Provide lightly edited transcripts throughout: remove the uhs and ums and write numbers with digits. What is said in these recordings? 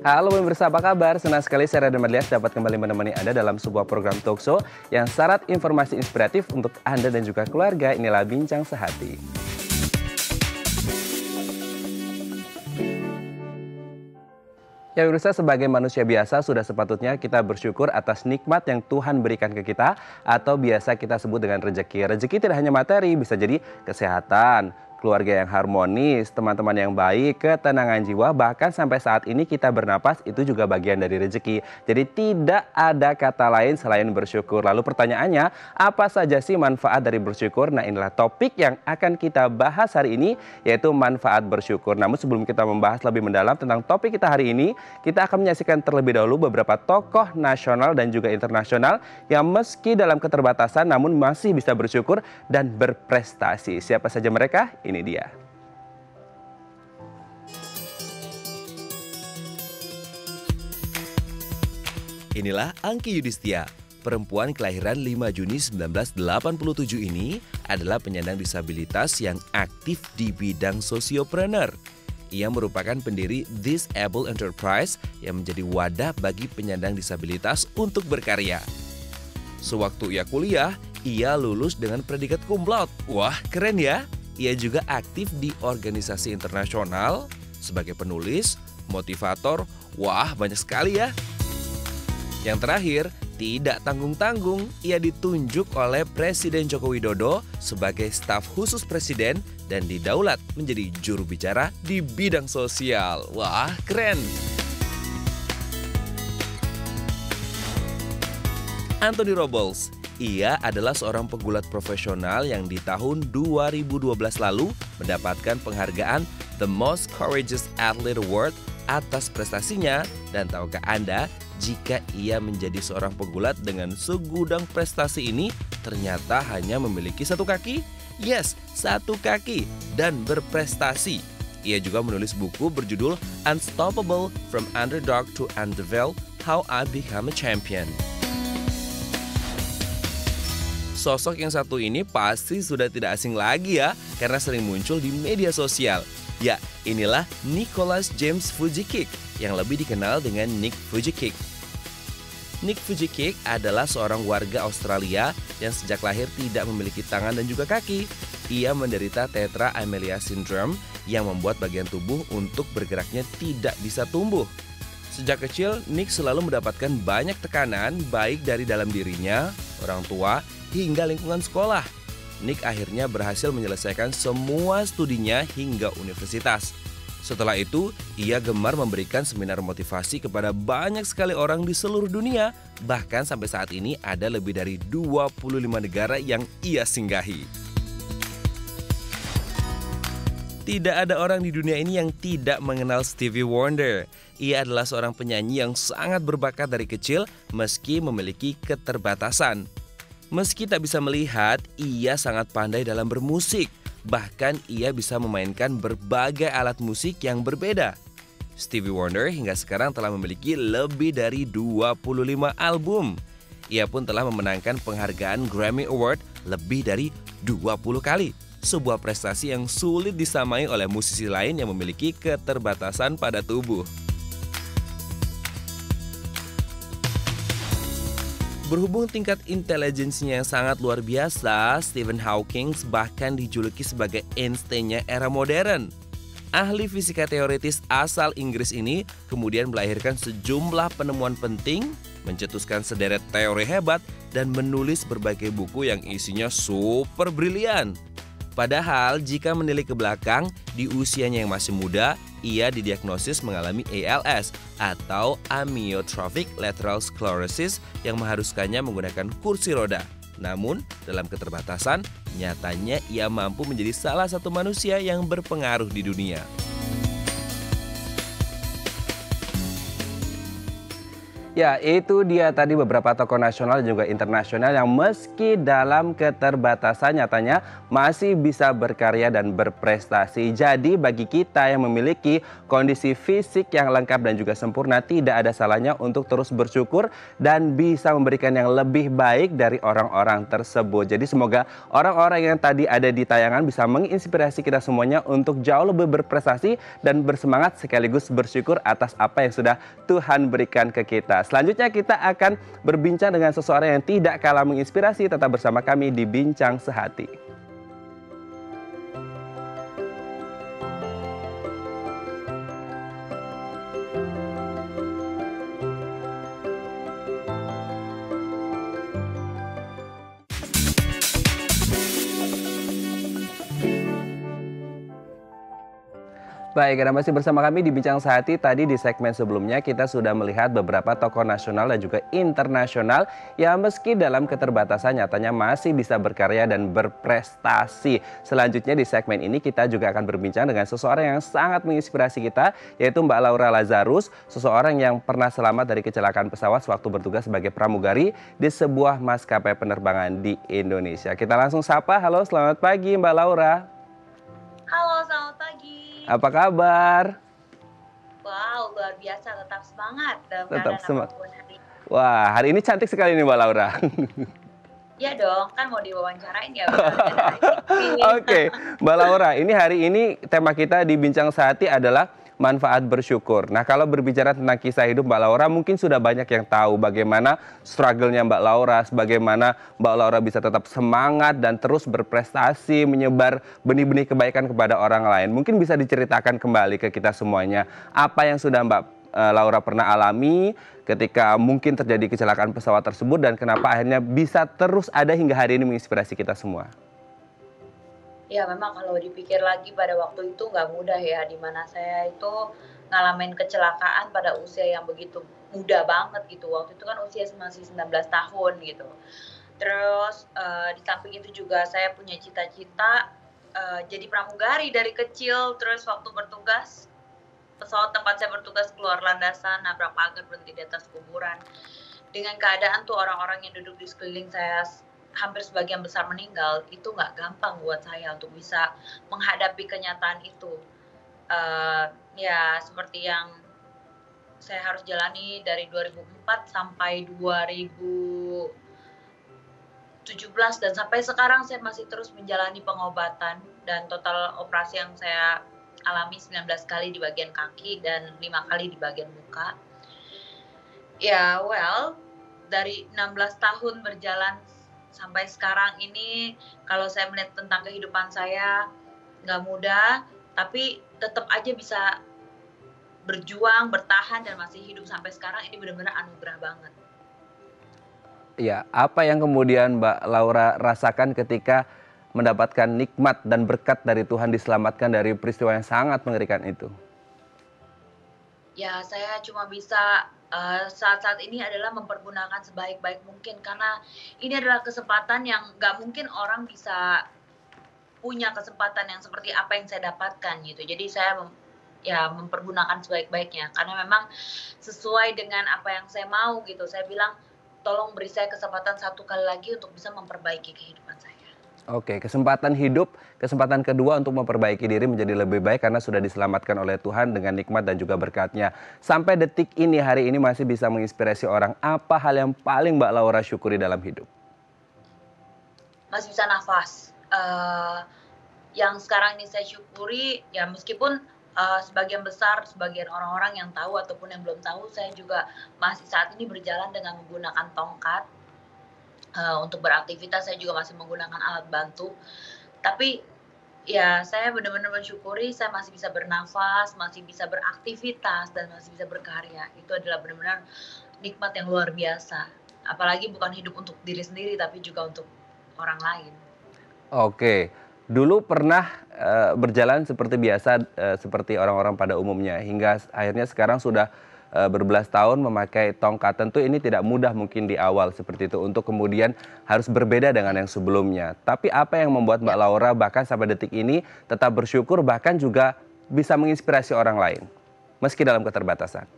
Halo pemirsa, apa kabar? Senang sekali saya Radha Madlias dapat kembali menemani Anda dalam sebuah program talkshow yang syarat informasi inspiratif untuk Anda dan juga keluarga. Inilah Bincang Sehati. Ya pemirsa, sebagai manusia biasa sudah sepatutnya kita bersyukur atas nikmat yang Tuhan berikan ke kita atau biasa kita sebut dengan rezeki. Rezeki tidak hanya materi, bisa jadi kesehatan, keluarga yang harmonis, teman-teman yang baik, ketenangan jiwa, bahkan sampai saat ini kita bernapas itu juga bagian dari rezeki. Jadi tidak ada kata lain selain bersyukur. Lalu pertanyaannya, apa saja sih manfaat dari bersyukur? Nah, inilah topik yang akan kita bahas hari ini, yaitu manfaat bersyukur. Namun sebelum kita membahas lebih mendalam tentang topik kita hari ini, kita akan menyaksikan terlebih dahulu beberapa tokoh nasional dan juga internasional yang meski dalam keterbatasan namun masih bisa bersyukur dan berprestasi. Siapa saja mereka? Ini dia. Inilah Angki Yudhistia. Perempuan kelahiran 5 Juni 1987 ini adalah penyandang disabilitas yang aktif di bidang sosiopreneur. Ia merupakan pendiri Disable Enterprise yang menjadi wadah bagi penyandang disabilitas untuk berkarya. Sewaktu ia kuliah, ia lulus dengan predikat cum laude. Wah, keren ya! Ia juga aktif di organisasi internasional sebagai penulis, motivator. Wah, banyak sekali ya. Yang terakhir, tidak tanggung-tanggung, ia ditunjuk oleh Presiden Joko Widodo sebagai staf khusus presiden dan didaulat menjadi juru bicara di bidang sosial. Wah, keren! Anthony Robles. Ia adalah seorang pegulat profesional yang di tahun 2012 lalu mendapatkan penghargaan The Most Courageous Athlete Award atas prestasinya. Dan tahukah Anda, jika ia menjadi seorang pegulat dengan segudang prestasi ini, ternyata hanya memiliki satu kaki? Yes, satu kaki dan berprestasi. Ia juga menulis buku berjudul Unstoppable From Underdog to Underdog, How I Become a Champion. Sosok yang satu ini pasti sudah tidak asing lagi ya, karena sering muncul di media sosial. Ya, inilah Nicholas James Vujicic, yang lebih dikenal dengan Nick Vujicic. Nick Vujicic adalah seorang warga Australia yang sejak lahir tidak memiliki tangan dan juga kaki. Ia menderita tetra amelia syndrome yang membuat bagian tubuh untuk bergeraknya tidak bisa tumbuh. Sejak kecil, Nick selalu mendapatkan banyak tekanan baik dari dalam dirinya, orang tua, hingga lingkungan sekolah. Nick akhirnya berhasil menyelesaikan semua studinya hingga universitas. Setelah itu, ia gemar memberikan seminar motivasi kepada banyak sekali orang di seluruh dunia. Bahkan sampai saat ini ada lebih dari 25 negara yang ia singgahi. Tidak ada orang di dunia ini yang tidak mengenal Stevie Wonder. Ia adalah seorang penyanyi yang sangat berbakat dari kecil meski memiliki keterbatasan. Meski tak bisa melihat, ia sangat pandai dalam bermusik. Bahkan ia bisa memainkan berbagai alat musik yang berbeda. Stevie Wonder hingga sekarang telah memiliki lebih dari 25 album. Ia pun telah memenangkan penghargaan Grammy Award lebih dari 20 kali. Sebuah prestasi yang sulit disamai oleh musisi lain yang memiliki keterbatasan pada tubuh. Berhubung tingkat intelijensinya yang sangat luar biasa, Stephen Hawking bahkan dijuluki sebagai Einstein-nya era modern. Ahli fisika teoritis asal Inggris ini kemudian melahirkan sejumlah penemuan penting, mencetuskan sederet teori hebat, dan menulis berbagai buku yang isinya super brilian. Padahal jika menilik ke belakang, di usianya yang masih muda, ia didiagnosis mengalami ALS atau Amyotrophic Lateral Sclerosis yang mengharuskannya menggunakan kursi roda. Namun, dalam keterbatasan, nyatanya ia mampu menjadi salah satu manusia yang berpengaruh di dunia. Ya, itu dia tadi beberapa tokoh nasional dan juga internasional yang meski dalam keterbatasan nyatanya masih bisa berkarya dan berprestasi. Jadi bagi kita yang memiliki kondisi fisik yang lengkap dan juga sempurna, tidak ada salahnya untuk terus bersyukur dan bisa memberikan yang lebih baik dari orang-orang tersebut. Jadi semoga orang-orang yang tadi ada di tayangan bisa menginspirasi kita semuanya untuk jauh lebih berprestasi dan bersemangat sekaligus bersyukur atas apa yang sudah Tuhan berikan ke kita. Selanjutnya kita akan berbincang dengan seseorang yang tidak kalah menginspirasi. Tetap bersama kami di Bincang Sehati. Baik, Anda masih bersama kami di Bincang Sehati. Tadi di segmen sebelumnya kita sudah melihat beberapa tokoh nasional dan juga internasional yang meski dalam keterbatasan nyatanya masih bisa berkarya dan berprestasi. Selanjutnya di segmen ini kita juga akan berbincang dengan seseorang yang sangat menginspirasi kita, yaitu Mbak Laura Lazarus, seseorang yang pernah selamat dari kecelakaan pesawat sewaktu bertugas sebagai pramugari di sebuah maskapai penerbangan di Indonesia. Kita langsung sapa. Halo, selamat pagi Mbak Laura. Halo, selamat pagi. Apa kabar? Wow, luar biasa, tetap semangat dalam Tetap keadaan semangat. apapun hari. Wah, hari ini cantik sekali nih Mbak Laura. Ya dong, kan mau diwawancarain ya. Oke, Mbak Laura, ini hari ini tema kita di Bincang Sehati adalah manfaat bersyukur. Nah, kalau berbicara tentang kisah hidup Mbak Laura, mungkin sudah banyak yang tahu bagaimana struggle-nya Mbak Laura, bagaimana Mbak Laura bisa tetap semangat dan terus berprestasi, menyebar benih-benih kebaikan kepada orang lain. Mungkin bisa diceritakan kembali ke kita semuanya, apa yang sudah Mbak Laura pernah alami ketika mungkin terjadi kecelakaan pesawat tersebut dan kenapa akhirnya bisa terus ada hingga hari ini menginspirasi kita semua. Ya memang kalau dipikir lagi pada waktu itu nggak mudah ya, dimana saya itu ngalamin kecelakaan pada usia yang begitu muda banget gitu. Waktu itu kan usia masih 19 tahun gitu. Terus di samping itu juga saya punya cita-cita jadi pramugari dari kecil. Terus waktu bertugas, pesawat tempat saya bertugas keluar landasan, nabrak pagar, berhenti di atas kuburan. Dengan keadaan tuh orang-orang yang duduk di sekeliling saya hampir sebagian besar meninggal, itu nggak gampang buat saya untuk bisa menghadapi kenyataan itu. Ya seperti yang saya harus jalani dari 2004 sampai 2017 dan sampai sekarang saya masih terus menjalani pengobatan dan total operasi yang saya alami 19 kali di bagian kaki dan 5 kali di bagian muka. Ya well, dari 16 tahun berjalan sampai sekarang ini, kalau saya melihat tentang kehidupan saya, nggak mudah, tapi tetap aja bisa berjuang, bertahan, dan masih hidup sampai sekarang, ini benar-benar anugerah banget. Ya, apa yang kemudian Mbak Laura rasakan ketika mendapatkan nikmat dan berkat dari Tuhan diselamatkan dari peristiwa yang sangat mengerikan itu? Ya, saya cuma bisa saat-saat ini adalah mempergunakan sebaik-baik mungkin, karena ini adalah kesempatan yang nggak mungkin orang bisa punya kesempatan yang seperti apa yang saya dapatkan gitu. Jadi saya mempergunakan sebaik-baiknya, karena memang sesuai dengan apa yang saya mau gitu. Saya bilang, tolong beri saya kesempatan satu kali lagi untuk bisa memperbaiki kehidupan saya. Oke, kesempatan hidup, kesempatan kedua untuk memperbaiki diri menjadi lebih baik karena sudah diselamatkan oleh Tuhan dengan nikmat dan juga berkat-Nya. Sampai detik ini, hari ini masih bisa menginspirasi orang. Apa hal yang paling Mbak Laura syukuri dalam hidup? Masih bisa nafas. Yang sekarang ini saya syukuri, ya meskipun sebagian besar, sebagian orang-orang yang tahu ataupun yang belum tahu, saya juga masih saat ini berjalan dengan menggunakan tongkat. Untuk beraktivitas saya juga masih menggunakan alat bantu, tapi ya saya benar-benar mensyukuri saya masih bisa bernafas, masih bisa beraktivitas, dan masih bisa berkarya. Itu adalah benar-benar nikmat yang luar biasa, apalagi bukan hidup untuk diri sendiri tapi juga untuk orang lain. Oke, dulu pernah berjalan seperti biasa, seperti orang-orang pada umumnya, hingga akhirnya sekarang sudah berbelas tahun memakai tongkat. Tentu ini tidak mudah mungkin di awal seperti itu untuk kemudian harus berbeda dengan yang sebelumnya. Tapi apa yang membuat Mbak Laura bahkan sampai detik ini tetap bersyukur, bahkan juga bisa menginspirasi orang lain meski dalam keterbatasan?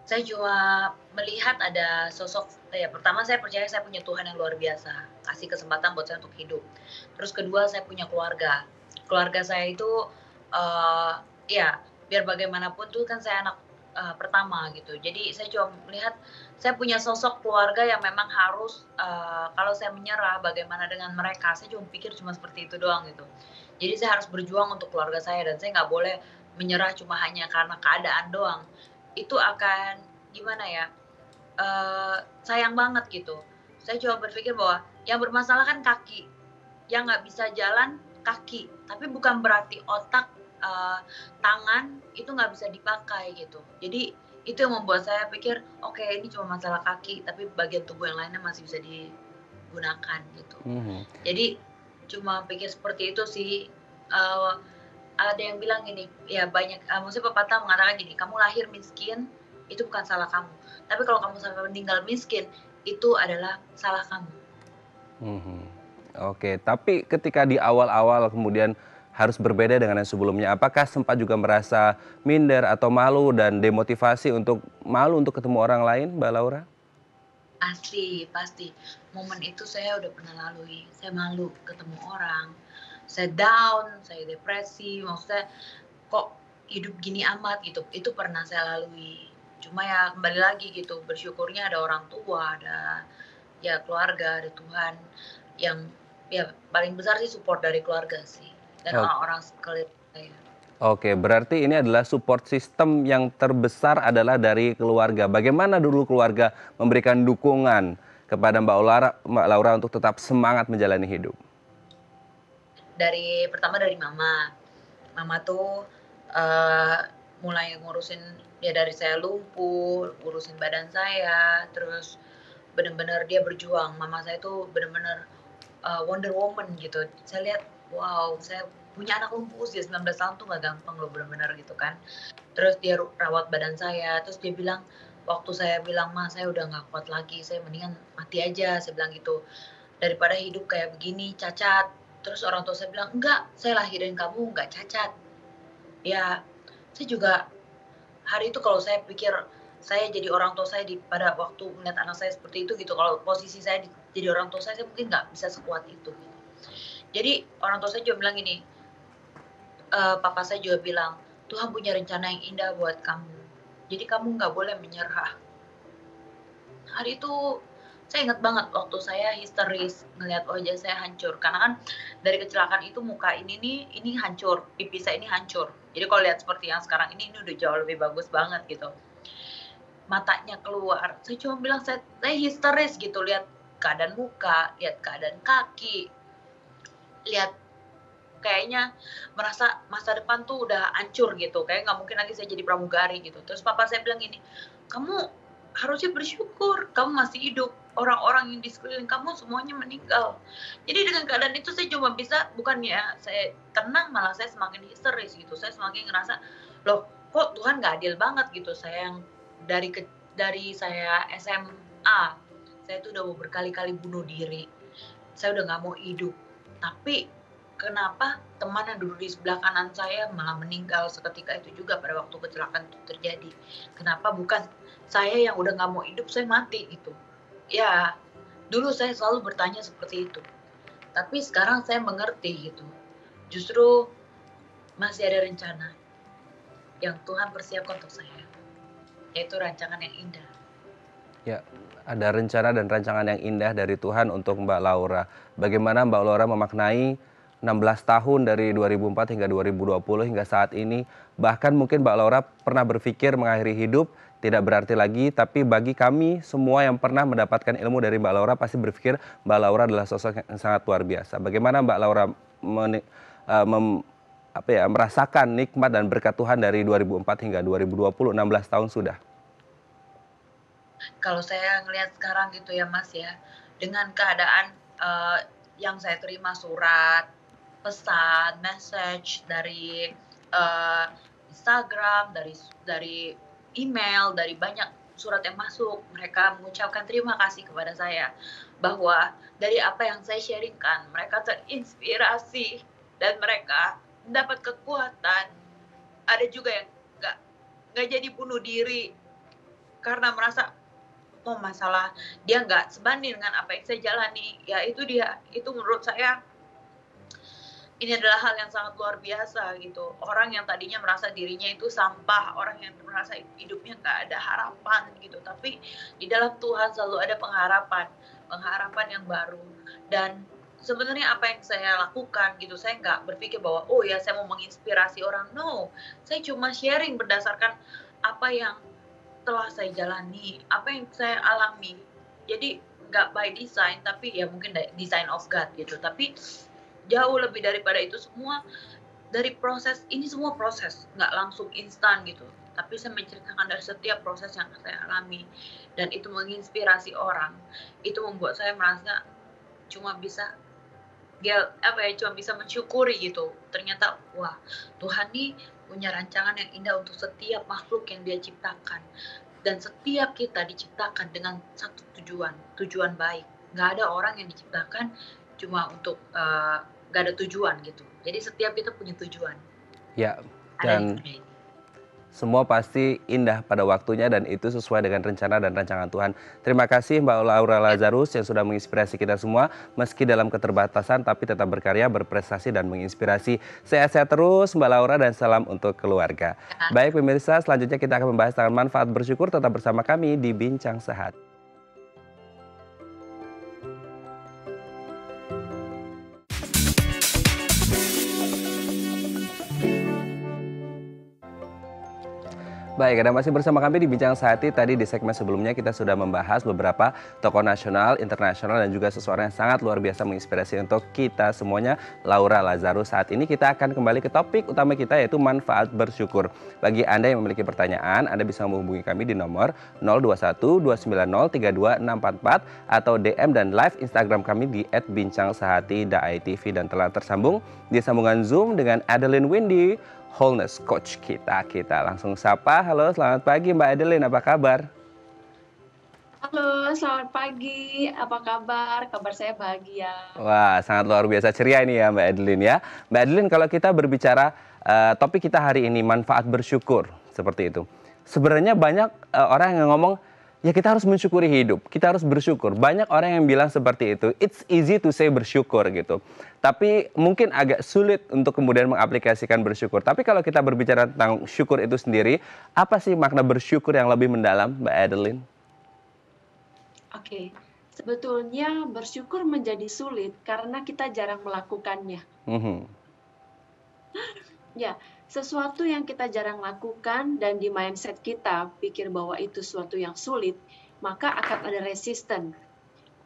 Saya cuma melihat ada sosok, ya pertama saya percaya saya punya Tuhan yang luar biasa, kasih kesempatan buat saya untuk hidup. Terus kedua saya punya keluarga. Keluarga saya itu, eee, ya biar bagaimanapun tuh kan saya anak, pertama gitu. Jadi saya cuma melihat saya punya sosok keluarga yang memang harus, kalau saya menyerah bagaimana dengan mereka, saya cuma pikir cuma seperti itu doang gitu. Jadi saya harus berjuang untuk keluarga saya dan saya nggak boleh menyerah cuma hanya karena keadaan doang. Itu akan gimana ya, sayang banget gitu. Saya coba berpikir bahwa yang bermasalah kan kaki, yang nggak bisa jalan kaki, tapi bukan berarti otak, tangan itu nggak bisa dipakai gitu. Jadi itu yang membuat saya pikir, "Oke, ini cuma masalah kaki, tapi bagian tubuh yang lainnya masih bisa digunakan," gitu. Mhm. Jadi cuma pikir seperti itu sih, eee, ada yang bilang gini, ya banyak, maksudnya pepatah mengatakan gini, "Kamu lahir miskin, itu bukan salah kamu. Tapi kalau kamu sampai meninggal miskin, itu adalah salah kamu." Mhm. Oke, tapi ketika di awal-awal kemudian harus berbeda dengan yang sebelumnya, apakah sempat juga merasa minder atau malu dan demotivasi untuk malu untuk ketemu orang lain, Mbak Laura? Pasti pasti. Momen itu saya udah pernah lalui. Saya malu ketemu orang, saya down, saya depresi, maksudnya kok hidup gini amat gitu, itu pernah saya lalui. Cuma ya kembali lagi gitu, bersyukurnya ada orang tua, ada ya keluarga, ada Tuhan yang ya paling besar sih support dari keluarga sih, dan Ok orang-orang sekeliling saya. oke, berarti ini adalah support system yang terbesar adalah dari keluarga. Bagaimana dulu keluarga memberikan dukungan kepada Mbak Laura untuk tetap semangat menjalani hidup? Pertama dari mama. Mama tuh, eee, mulai ngurusin ya dari saya lumpuh, ngurusin badan saya, terus bener-bener dia berjuang. Mama saya tuh bener-bener, Wonder Woman gitu. Saya lihat, wow, saya punya anak lumpuh usia 19 tahun tuh nggak gampang loh bener-bener gitu kan. Terus dia rawat badan saya, terus dia bilang waktu saya bilang, "Ma, saya udah nggak kuat lagi, saya mendingan mati aja," saya bilang gitu, "daripada hidup kayak begini, cacat." Terus orang tua saya bilang, "Enggak, saya lahirin kamu nggak cacat." Ya, saya juga hari itu kalau saya pikir saya jadi orang tua saya pada waktu melihat anak saya seperti itu gitu, kalau posisi saya jadi orang tua saya mungkin nggak bisa sekuat itu gitu. Jadi orang tua saya juga bilang gini, papa saya juga bilang, "Tuhan punya rencana yang indah buat kamu. Jadi kamu nggak boleh menyerah." Hari itu saya ingat banget waktu saya histeris ngelihat wajah saya hancur, karena kan dari kecelakaan itu muka ini nih, ini hancur, pipi saya ini hancur. Jadi kalau lihat seperti yang sekarang ini udah jauh lebih bagus banget gitu. Matanya keluar, saya cuma bilang saya histeris gitu lihat keadaan muka, lihat keadaan kaki, lihat kayaknya merasa masa depan tuh udah hancur gitu, kayak nggak mungkin lagi saya jadi pramugari gitu. Terus papa saya bilang gini, "Kamu harusnya bersyukur, kamu masih hidup. Orang-orang yang di sekeliling kamu semuanya meninggal." Jadi dengan keadaan itu saya cuma bisa bukannya saya tenang, malah saya semakin histeris gitu. Saya semakin ngerasa, "Loh, kok Tuhan nggak adil banget gitu, saya yang dari dari saya SMA, saya tuh udah mau berkali-kali bunuh diri, saya udah nggak mau hidup. Tapi kenapa teman yang duduk di sebelah kanan saya malah meninggal seketika itu juga pada waktu kecelakaan itu terjadi. Kenapa bukan saya yang udah nggak mau hidup, saya mati gitu." Ya, dulu saya selalu bertanya seperti itu. Tapi sekarang saya mengerti gitu. Justru masih ada rencana yang Tuhan persiapkan untuk saya, yaitu rancangan yang indah. Ya, ada rencana dan rancangan yang indah dari Tuhan untuk Mbak Laura. Bagaimana Mbak Laura memaknai 16 tahun dari 2004 hingga 2020 hingga saat ini. Bahkan mungkin Mbak Laura pernah berpikir mengakhiri hidup, tidak berarti lagi. Tapi bagi kami semua yang pernah mendapatkan ilmu dari Mbak Laura pasti berpikir Mbak Laura adalah sosok yang sangat luar biasa. Bagaimana Mbak Laura merasakan nikmat dan berkat Tuhan dari 2004 hingga 2020, 16 tahun sudah. Kalau saya ngelihat sekarang gitu ya Mas ya, dengan keadaan, yang saya terima surat, pesan, message dari, Instagram, dari email, dari banyak surat yang masuk, mereka mengucapkan terima kasih kepada saya, bahwa dari apa yang saya sharing-kan, mereka terinspirasi dan mereka mendapat kekuatan. Ada juga yang nggak jadi bunuh diri, karena merasa, oh masalah dia nggak sebanding dengan apa yang saya jalani, ya itu dia, itu menurut saya ini adalah hal yang sangat luar biasa gitu. Orang yang tadinya merasa dirinya itu sampah, orang yang merasa hidupnya nggak ada harapan gitu, tapi di dalam Tuhan selalu ada pengharapan, pengharapan yang baru. Dan sebenarnya apa yang saya lakukan gitu, saya nggak berpikir bahwa, oh ya saya mau menginspirasi orang, no. Saya cuma sharing berdasarkan apa yang telah saya jalani, apa yang saya alami. Jadi nggak by design, tapi ya mungkin design of God gitu. Tapi jauh lebih daripada itu semua, dari proses ini semua proses, nggak langsung instan gitu. Tapi saya menceritakan dari setiap proses yang saya alami, dan itu menginspirasi orang. Itu membuat saya merasa cuma bisa cuma bisa mensyukuri gitu. Ternyata wah, Tuhan nih punya rancangan yang indah untuk setiap makhluk yang Dia ciptakan. Dan setiap kita diciptakan dengan satu tujuan, tujuan baik. Nggak ada orang yang diciptakan cuma untuk nggak ada tujuan gitu. Jadi setiap kita punya tujuan. Ya, Ada dan di semua pasti indah pada waktunya dan itu sesuai dengan rencana dan rancangan Tuhan. Terima kasih Mbak Laura Lazarus yang sudah menginspirasi kita semua meski dalam keterbatasan tapi tetap berkarya, berprestasi dan menginspirasi. Sehat-sehat terus Mbak Laura dan salam untuk keluarga. Baik pemirsa, selanjutnya kita akan membahas tentang manfaat bersyukur. Tetap bersama kami di Bincang Sehat. Baik, Anda masih bersama kami di Bincang Sehati. Tadi di segmen sebelumnya kita sudah membahas beberapa tokoh nasional, internasional, dan juga seseorang yang sangat luar biasa menginspirasi untuk kita semuanya, Laura Lazarus. Saat ini kita akan kembali ke topik utama kita yaitu manfaat bersyukur. Bagi Anda yang memiliki pertanyaan, Anda bisa menghubungi kami di nomor 021 290 32644 atau DM dan live Instagram kami di @bincang_sehati.itv dan telah tersambung di sambungan Zoom dengan Adeline Windy, Wholeness Coach kita. Kita langsung sapa. Halo, selamat pagi Mbak Adeline, apa kabar? Halo, selamat pagi. Apa kabar? Kabar saya bahagia. Wah, sangat luar biasa ceria ini ya Mbak Adeline ya. Mbak Adeline, kalau kita berbicara topik kita hari ini manfaat bersyukur seperti itu. Sebenarnya banyak orang yang ngomong ya kita harus mensyukuri hidup, kita harus bersyukur. Banyak orang yang bilang seperti itu. It's easy to say bersyukur gitu. Tapi mungkin agak sulit untuk kemudian mengaplikasikan bersyukur. Tapi kalau kita berbicara tentang syukur itu sendiri, apa sih makna bersyukur yang lebih mendalam, Mbak Adeline? Oke, sebetulnya bersyukur menjadi sulit karena kita jarang melakukannya. Ya, sesuatu yang kita jarang lakukan dan di mindset kita pikir bahwa itu sesuatu yang sulit, maka akan ada resisten.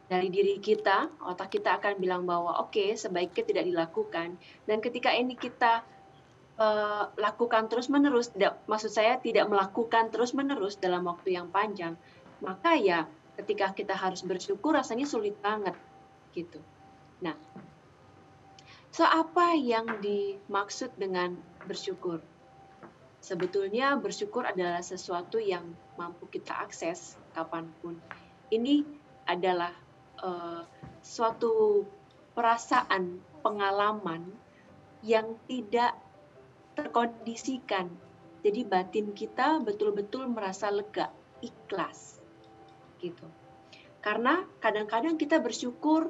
Dari diri kita, otak kita akan bilang bahwa oke, sebaiknya tidak dilakukan. Dan ketika ini kita lakukan terus-menerus, maksud saya tidak melakukan terus-menerus dalam waktu yang panjang, maka ya ketika kita harus bersyukur rasanya sulit banget gitu. Nah, so apa yang dimaksud dengan bersyukur? Sebetulnya bersyukur adalah sesuatu yang mampu kita akses kapanpun. Ini adalah suatu perasaan, pengalaman yang tidak terkondisikan. Jadi batin kita betul-betul merasa lega, ikhlas. Gitu. Karena kadang-kadang kita bersyukur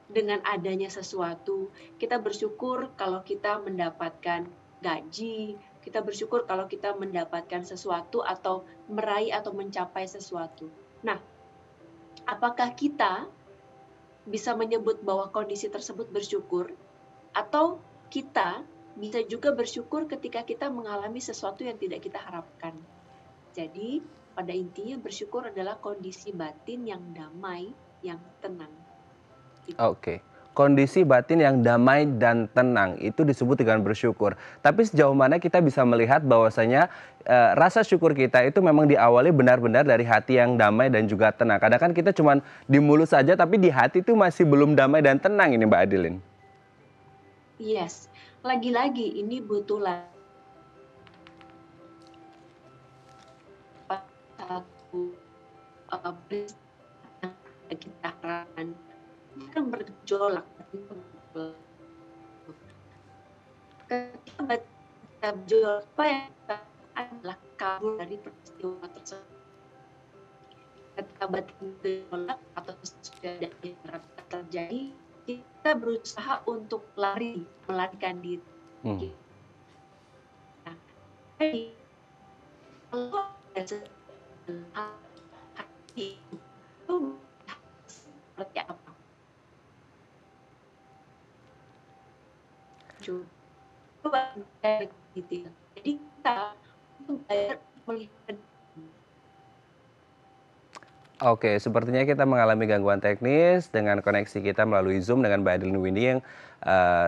dengan adanya sesuatu, kita bersyukur kalau kita mendapatkan gaji, kita bersyukur kalau kita mendapatkan sesuatu atau meraih atau mencapai sesuatu. Nah, apakah kita bisa menyebut bahwa kondisi tersebut bersyukur? Atau kita bisa juga bersyukur ketika kita mengalami sesuatu yang tidak kita harapkan. Jadi, pada intinya bersyukur adalah kondisi batin yang damai, yang tenang. Gitu. Oke. Kondisi batin yang damai dan tenang itu disebut dengan bersyukur. Tapi sejauh mana kita bisa melihat bahwasanya rasa syukur kita itu memang diawali benar-benar dari hati yang damai dan juga tenang. Kadang kan kita cuma di mulut saja tapi di hati itu masih belum damai dan tenang ini Mbak Adeline. Yes, lagi-lagi ini butuh satu kita harapkan akan bergejolak. Ketika bergejolak, apa yang adalah kabur dari peristiwa tersebut. batin gejolak atau sudah ada yang terjadi, kita berusaha untuk melarikan diri. Nah, jadi kalau ada hati itu seperti apa? Coba gitu. Jadi kita belajar melihat. Oke, sepertinya kita mengalami gangguan teknis dengan koneksi kita melalui Zoom dengan Mbak Adeline Windy yang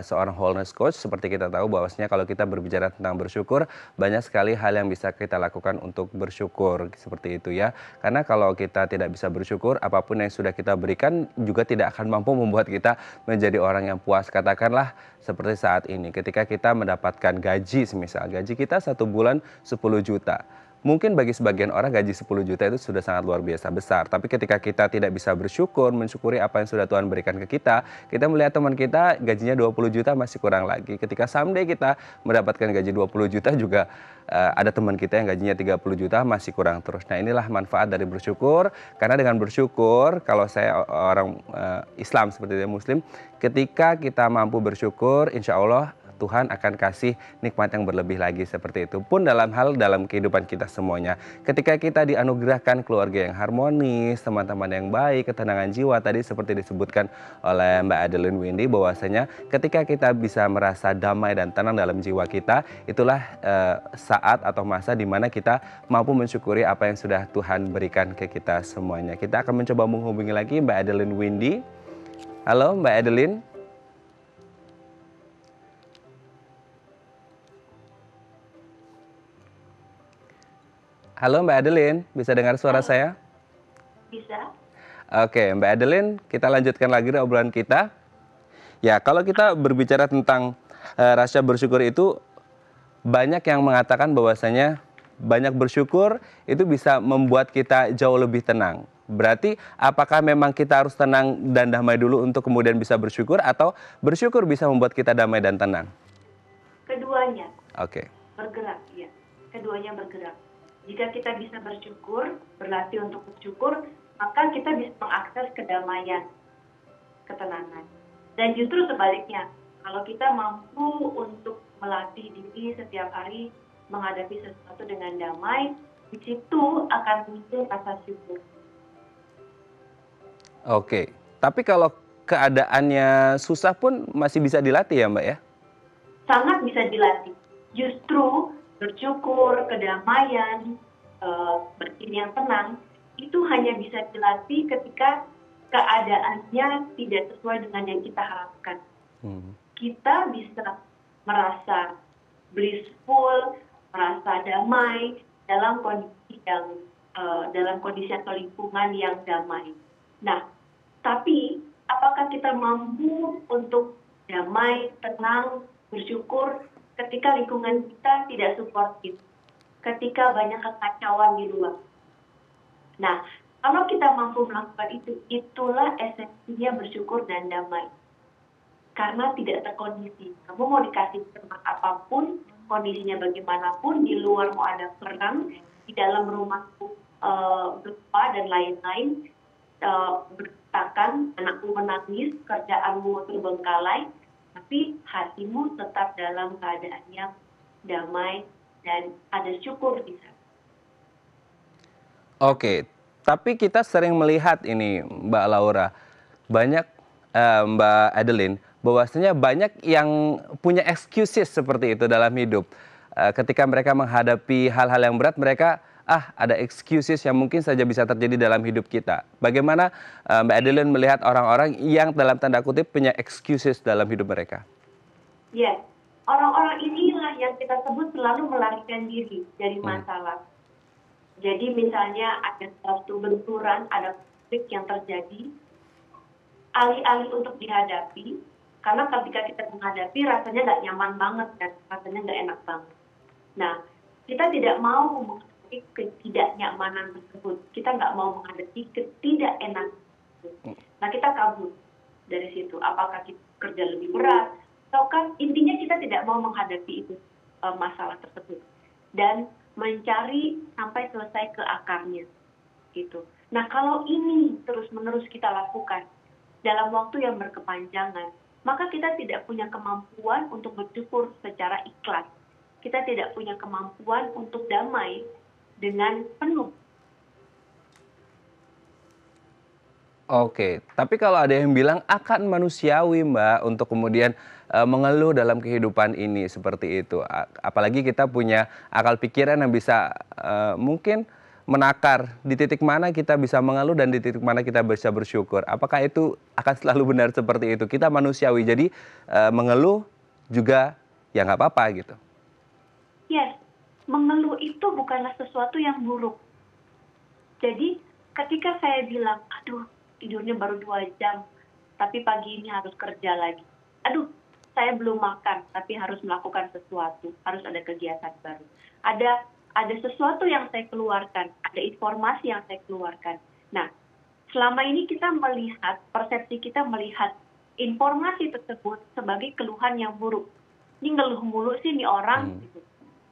seorang wholeness coach. Seperti kita tahu bahwasanya kalau kita berbicara tentang bersyukur, banyak sekali hal yang bisa kita lakukan untuk bersyukur, seperti itu ya. Karena kalau kita tidak bisa bersyukur, apapun yang sudah kita berikan juga tidak akan mampu membuat kita menjadi orang yang puas. Katakanlah seperti saat ini, ketika kita mendapatkan gaji, semisal gaji kita 1 bulan 10 juta. Mungkin bagi sebagian orang gaji 10 juta itu sudah sangat luar biasa besar. Tapi ketika kita tidak bisa bersyukur, mensyukuri apa yang sudah Tuhan berikan ke kita melihat teman kita gajinya 20 juta masih kurang lagi. Ketika someday kita mendapatkan gaji 20 juta juga ada teman kita yang gajinya 30 juta masih kurang terus. Nah, inilah manfaat dari bersyukur. Karena dengan bersyukur, kalau saya orang Islam seperti itu Muslim, ketika kita mampu bersyukur, insya Allah Tuhan akan kasih nikmat yang berlebih lagi seperti itu. Pun dalam kehidupan kita semuanya. Ketika kita dianugerahkan keluarga yang harmonis, teman-teman yang baik, ketenangan jiwa tadi seperti disebutkan oleh Mbak Adeline Windy bahwasanya ketika kita bisa merasa damai dan tenang dalam jiwa kita, itulah saat atau masa di mana kita mampu mensyukuri apa yang sudah Tuhan berikan ke kita semuanya. Kita akan mencoba menghubungi lagi Mbak Adeline Windy. Halo Mbak Adeline. Halo Mbak Adeline, bisa dengar suara saya? Bisa. Oke, Mbak Adeline, kita lanjutkan lagi obrolan kita. Ya, kalau kita berbicara tentang rasa bersyukur itu, banyak yang mengatakan bahwasanya banyak bersyukur itu bisa membuat kita jauh lebih tenang. Berarti apakah memang kita harus tenang dan damai dulu untuk kemudian bisa bersyukur, atau bersyukur bisa membuat kita damai dan tenang? Keduanya. Oke. Bergerak, ya. Keduanya bergerak. Jika kita bisa bersyukur, berlatih untuk bersyukur, maka kita bisa mengakses kedamaian, ketenangan. Dan justru sebaliknya, kalau kita mampu untuk melatih diri setiap hari menghadapi sesuatu dengan damai, di situ akan muncul rasa syukur. Oke, tapi kalau keadaannya susah pun masih bisa dilatih ya Mbak ya? Sangat bisa dilatih. Justru bersyukur, kedamaian, batin yang tenang, itu hanya bisa dilatih ketika keadaannya tidak sesuai dengan yang kita harapkan. Kita bisa merasa blissful, merasa damai dalam kondisi atau lingkungan yang damai. Nah, tapi apakah kita mampu untuk damai, tenang, bersyukur ketika lingkungan kita tidak suportif, ketika banyak kekacauan di luar? Nah, kalau kita mampu melakukan itu, itulah esensinya bersyukur dan damai. Karena tidak terkondisi. Kamu mau dikasih tempat apapun, kondisinya bagaimanapun, di luar mau ada perang, di dalam rumahku gempa dan lain-lain, berantakan, anakmu menangis, kerjaanmu terbengkalai, tapi hatimu tetap dalam keadaan yang damai dan ada syukur di sana. Oke, tapi kita sering melihat ini Mbak Laura, banyak Mbak Adeline, bahwasanya banyak yang punya excuses seperti itu dalam hidup. Ketika mereka menghadapi hal-hal yang berat, mereka ada excuses yang mungkin saja bisa terjadi dalam hidup kita. Bagaimana Mbak Adeline melihat orang-orang yang dalam tanda kutip punya excuses dalam hidup mereka? Ya, orang-orang inilah yang kita sebut selalu melarikan diri dari masalah. Jadi misalnya ada suatu benturan, ada konflik yang terjadi, alih-alih untuk dihadapi, karena ketika kita menghadapi rasanya nggak nyaman banget dan rasanya nggak enak banget. Nah, kita tidak mau menghadapi ketidaknyamanan tersebut, kita nggak mau menghadapi ketidakenakan tersebut. Nah, kita kabur dari situ. Apakah kita kerja lebih berat, ataukah intinya kita tidak mau menghadapi itu masalah tersebut dan mencari sampai selesai ke akarnya, gitu. Nah, kalau ini terus-menerus kita lakukan dalam waktu yang berkepanjangan, maka kita tidak punya kemampuan untuk bersyukur secara ikhlas. Kita tidak punya kemampuan untuk damai dengan penuh. Oke, tapi kalau ada yang bilang akan manusiawi Mbak untuk kemudian mengeluh dalam kehidupan ini seperti itu. Apalagi kita punya akal pikiran yang bisa mungkin menakar di titik mana kita bisa mengeluh dan di titik mana kita bisa bersyukur. Apakah itu akan selalu benar seperti itu? Kita manusiawi, jadi mengeluh juga ya nggak apa-apa gitu. Yes, mengeluh itu bukanlah sesuatu yang buruk. Jadi ketika saya bilang, aduh tidurnya baru 2 jam, tapi pagi ini harus kerja lagi. Aduh, saya belum makan, tapi harus melakukan sesuatu, harus ada kegiatan baru. Ada sesuatu yang saya keluarkan, ada informasi yang saya keluarkan. Nah, selama ini kita melihat, persepsi kita melihat informasi tersebut sebagai keluhan yang buruk. Ini ngeluh mulu sih nih orang. Gitu.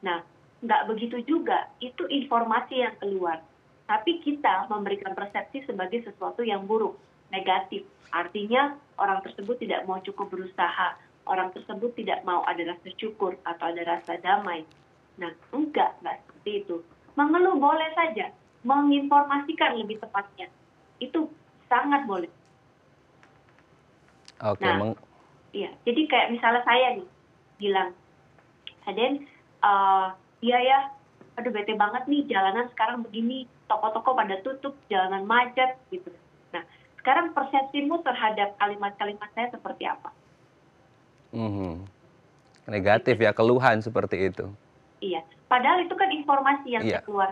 Nah, nggak begitu juga, itu informasi yang keluar. Tapi kita memberikan persepsi sebagai sesuatu yang buruk, negatif. Artinya orang tersebut tidak mau cukup berusaha, orang tersebut tidak mau ada rasa syukur atau ada rasa damai. Nah, enggak seperti itu. Mengeluh boleh saja, menginformasikan lebih tepatnya. Itu sangat boleh. Oke, nah, iya. Jadi kayak misalnya saya nih, bilang, Aden, iya ya, aduh bete banget nih jalanan sekarang begini, toko-toko pada tutup, jalanan macet gitu. Nah, sekarang persepsimu terhadap kalimat-kalimat saya seperti apa? Negatif ya, keluhan seperti itu. Iya, padahal itu kan informasi yang saya keluar.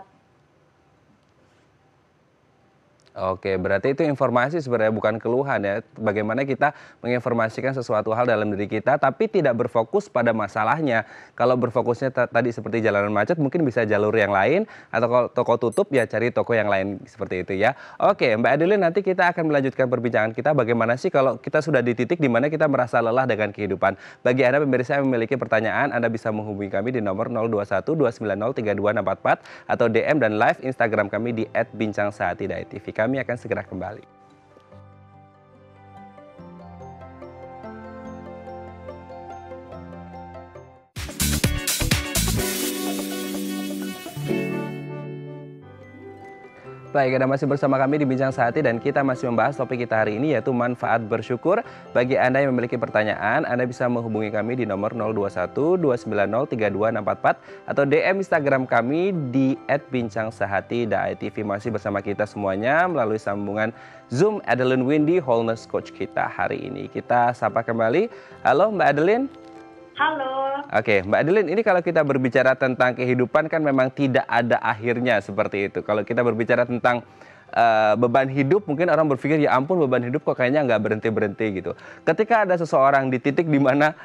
Oke, berarti itu informasi sebenarnya bukan keluhan ya. Bagaimana kita menginformasikan sesuatu hal dalam diri kita tapi tidak berfokus pada masalahnya. Kalau berfokusnya tadi seperti jalanan macet mungkin bisa jalur yang lain, atau kalau toko tutup ya cari toko yang lain seperti itu ya. Oke, Mbak Adeline, nanti kita akan melanjutkan perbincangan kita bagaimana sih kalau kita sudah di titik di mana kita merasa lelah dengan kehidupan. Bagi Anda pemirsa yang memiliki pertanyaan, Anda bisa menghubungi kami di nomor 021 290 3244 atau DM dan live Instagram kami di @bincangsehati.tv. Kami akan segera kembali. Baik, Anda masih bersama kami di Bincang Sehati dan kita masih membahas topik kita hari ini yaitu manfaat bersyukur. Bagi Anda yang memiliki pertanyaan, Anda bisa menghubungi kami di nomor 021 290 3244 atau DM Instagram kami di @bincangsehati.tv. Masih bersama kita semuanya melalui sambungan Zoom Adeline Windy, wholeness coach kita hari ini. Kita sapa kembali. Halo Mbak Adeline. Halo. Oke, Mbak Adeline, ini kalau kita berbicara tentang kehidupan kan memang tidak ada akhirnya seperti itu. Kalau kita berbicara tentang beban hidup, mungkin orang berpikir ya ampun beban hidup kok kayaknya nggak berhenti-berhenti gitu. Ketika ada seseorang di titik di mana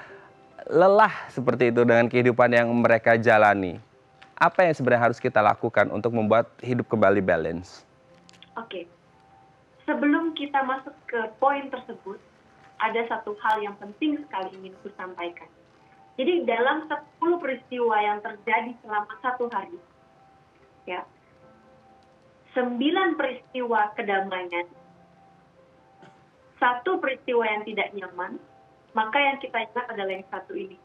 lelah seperti itu dengan kehidupan yang mereka jalani, apa yang sebenarnya harus kita lakukan untuk membuat hidup kembali balance? Oke, sebelum kita masuk ke poin tersebut, ada satu hal yang penting sekali ingin aku sampaikan. Jadi dalam 10 peristiwa yang terjadi selama 1 hari, ya, 9 peristiwa kedamaian, 1 peristiwa yang tidak nyaman, maka yang kita ingat adalah yang 1 ini.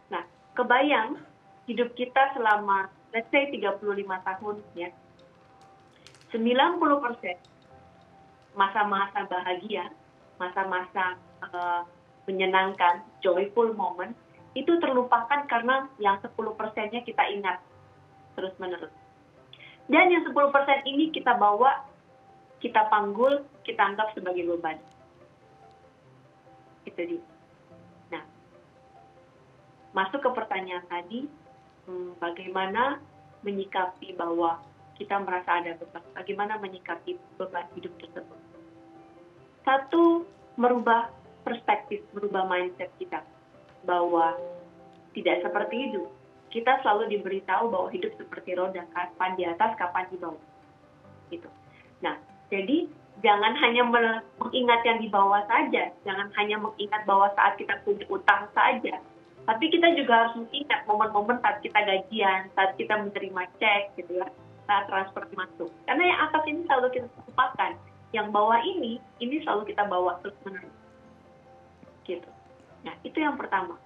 Nah, kebayang hidup kita selama, let's say 35 tahun, ya, 90% masa-masa bahagia, masa-masa menyenangkan, joyful moment, itu terlupakan karena yang 10%-nya kita ingat terus-menerus. Dan yang 10% ini kita bawa, kita panggul, kita anggap sebagai beban. Itu dia. Nah, masuk ke pertanyaan tadi, bagaimana menyikapi bahwa kita merasa ada beban, bagaimana menyikapi beban hidup tersebut. 1, merubah perspektif, merubah mindset kita bahwa tidak seperti itu. Kita selalu diberitahu bahwa hidup seperti roda, kapan di atas, kapan di bawah. Gitu. Nah, jadi jangan hanya mengingat yang di bawah saja, jangan hanya mengingat bahwa saat kita punya utang saja, tapi kita juga harus mengingat momen-momen saat kita gajian, saat kita menerima cek, gitu ya. transfer masuk. Karena yang atas ini selalu kita lupakan, yang bawah ini selalu kita bawa terus menerus. Gitu. Nah, itu yang pertama.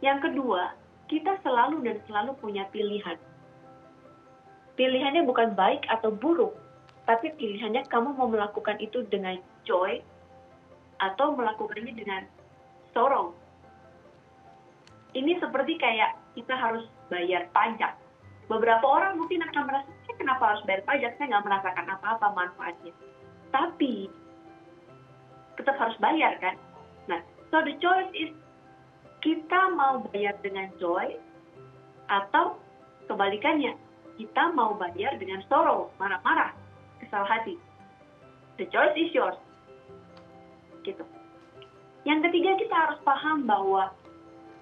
Yang kedua, kita selalu dan selalu punya pilihan. Pilihannya bukan baik atau buruk, tapi pilihannya kamu mau melakukan itu dengan joy atau melakukannya dengan sorrow. Ini seperti kayak kita harus bayar pajak. Beberapa orang mungkin akan merasa, kenapa harus bayar pajak? Saya nggak merasakan apa-apa manfaatnya. Tapi tetap harus bayar kan? Nah, so the choice is kita mau bayar dengan joy atau kebalikannya, kita mau bayar dengan sorrow, marah-marah, kesal hati. The choice is yours. Gitu. Yang ketiga, kita harus paham bahwa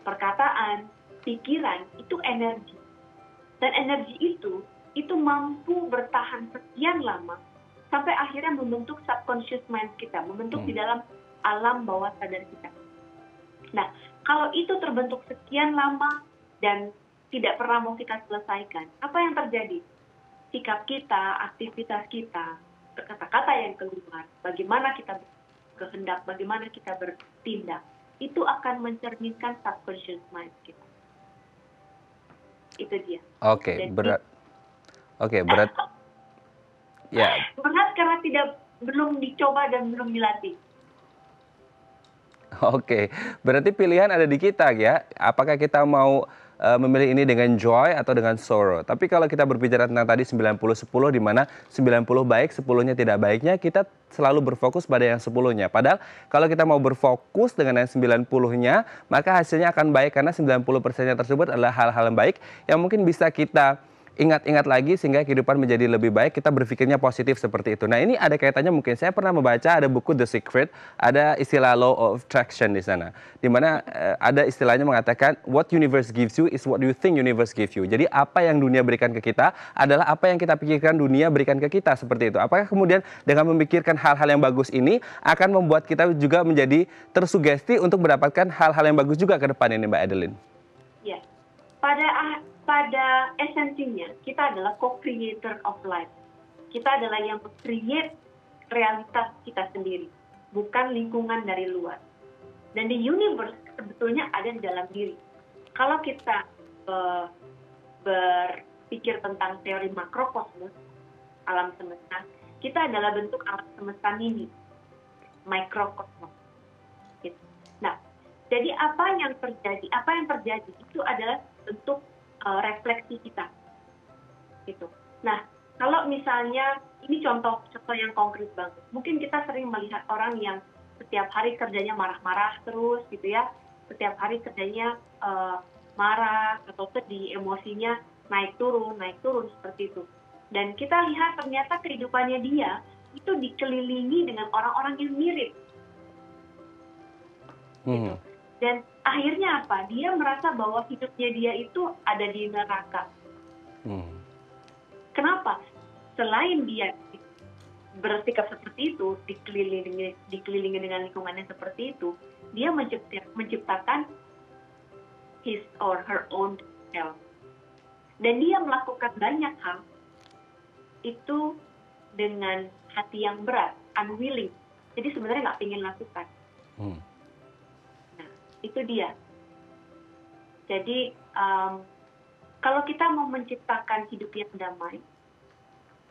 perkataan, pikiran itu energi. Dan energi itu mampu bertahan sekian lama sampai akhirnya membentuk subconscious mind kita, membentuk di dalam alam bawah sadar kita. Nah, kalau itu terbentuk sekian lama dan tidak pernah mau kita selesaikan, apa yang terjadi? Sikap kita, aktivitas kita, kata-kata yang keluar, bagaimana kita kehendak, bagaimana kita bertindak, itu akan mencerminkan subconscious mind kita. Itu dia. Oke, berat. Ya. Berat karena belum dicoba dan belum dilatih. Oke, berarti pilihan ada di kita ya. Apakah kita mau memilih ini dengan joy atau dengan sorrow. Tapi kalau kita berbicara tentang tadi 90-10 di mana 90 baik, 10-nya tidak baiknya, kita selalu berfokus pada yang 10-nya. Padahal kalau kita mau berfokus dengan yang 90-nya, maka hasilnya akan baik karena 90%-nya tersebut adalah hal-hal yang baik yang mungkin bisa kita ingat-ingat lagi sehingga kehidupan menjadi lebih baik, kita berpikirnya positif seperti itu. Nah, ini ada kaitannya, mungkin saya pernah membaca ada buku The Secret, ada istilah law of attraction di sana. Di mana ada istilahnya mengatakan what universe gives you is what you think universe gives you. Jadi apa yang dunia berikan ke kita adalah apa yang kita pikirkan dunia berikan ke kita, seperti itu. Apakah kemudian dengan memikirkan hal-hal yang bagus ini akan membuat kita juga menjadi tersugesti untuk mendapatkan hal-hal yang bagus juga ke depan ini, Mbak Adeline? Ya. Pada esensinya, kita adalah co-creator of life. Kita adalah yang create realitas kita sendiri, bukan lingkungan dari luar. Dan the universe sebetulnya ada di dalam diri. Kalau kita berpikir tentang teori makrokosmos, alam semesta, kita adalah bentuk alam semesta mini, mikrokosmos. Gitu. Nah, jadi apa yang terjadi itu adalah bentuk refleksi kita, gitu. Nah, kalau misalnya ini contoh yang konkret banget, mungkin kita sering melihat orang yang setiap hari kerjanya marah-marah terus, gitu ya, setiap hari kerjanya marah atau sedih, emosinya naik turun seperti itu. Dan kita lihat ternyata kehidupannya dia itu dikelilingi dengan orang-orang yang mirip, gitu. Dan akhirnya apa? Dia merasa bahwa hidupnya dia itu ada di neraka. Kenapa? Selain dia bersikap seperti itu, dikelilingi dengan lingkungannya seperti itu, dia menciptakan his or her own hell. Dan dia melakukan banyak hal itu dengan hati yang berat, unwilling. Jadi sebenarnya nggak ingin lakukan. Itu dia. Jadi kalau kita mau menciptakan hidup yang damai,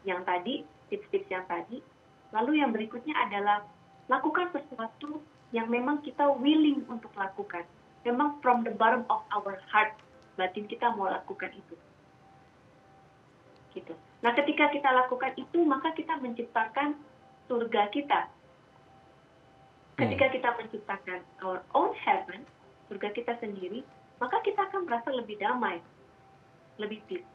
yang tadi, tips-tips yang tadi, lalu yang berikutnya adalah lakukan sesuatu yang memang kita willing untuk lakukan. Memang from the bottom of our heart, batin kita mau lakukan itu. Gitu. Nah, ketika kita lakukan itu, maka kita menciptakan surga kita. Ketika kita menciptakan our own heaven, surga kita sendiri, maka kita akan merasa lebih damai, lebih peace.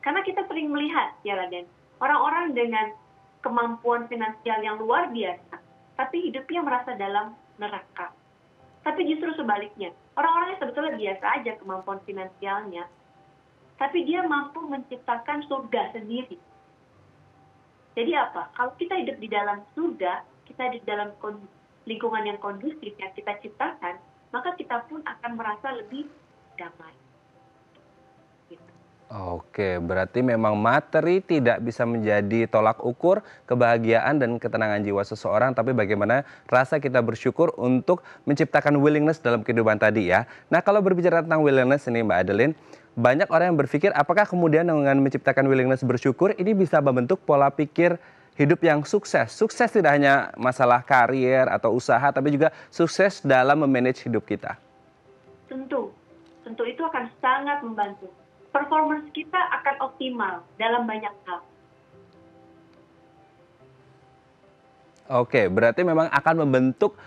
Karena kita sering melihat, ya Raden, orang-orang dengan kemampuan finansial yang luar biasa, tapi hidupnya merasa dalam neraka. Tapi justru sebaliknya, orang-orang yang sebetulnya biasa aja kemampuan finansialnya, tapi dia mampu menciptakan surga sendiri. Jadi apa? Kalau kita hidup di dalam surga, kita hidup dalam lingkungan yang kondusif yang kita ciptakan, maka kita pun akan merasa lebih damai. Gitu. Oke, berarti memang materi tidak bisa menjadi tolak ukur kebahagiaan dan ketenangan jiwa seseorang, tapi bagaimana rasa kita bersyukur untuk menciptakan willingness dalam kehidupan tadi ya. Nah, kalau berbicara tentang willingness ini Mbak Adeline, banyak orang yang berpikir apakah kemudian dengan menciptakan willingness bersyukur ini bisa membentuk pola pikir hidup yang sukses. Sukses tidak hanya masalah karier atau usaha, tapi juga sukses dalam memanage hidup kita. Tentu itu akan sangat membantu. Performance kita akan optimal dalam banyak hal. Oke, berarti memang akan membentuk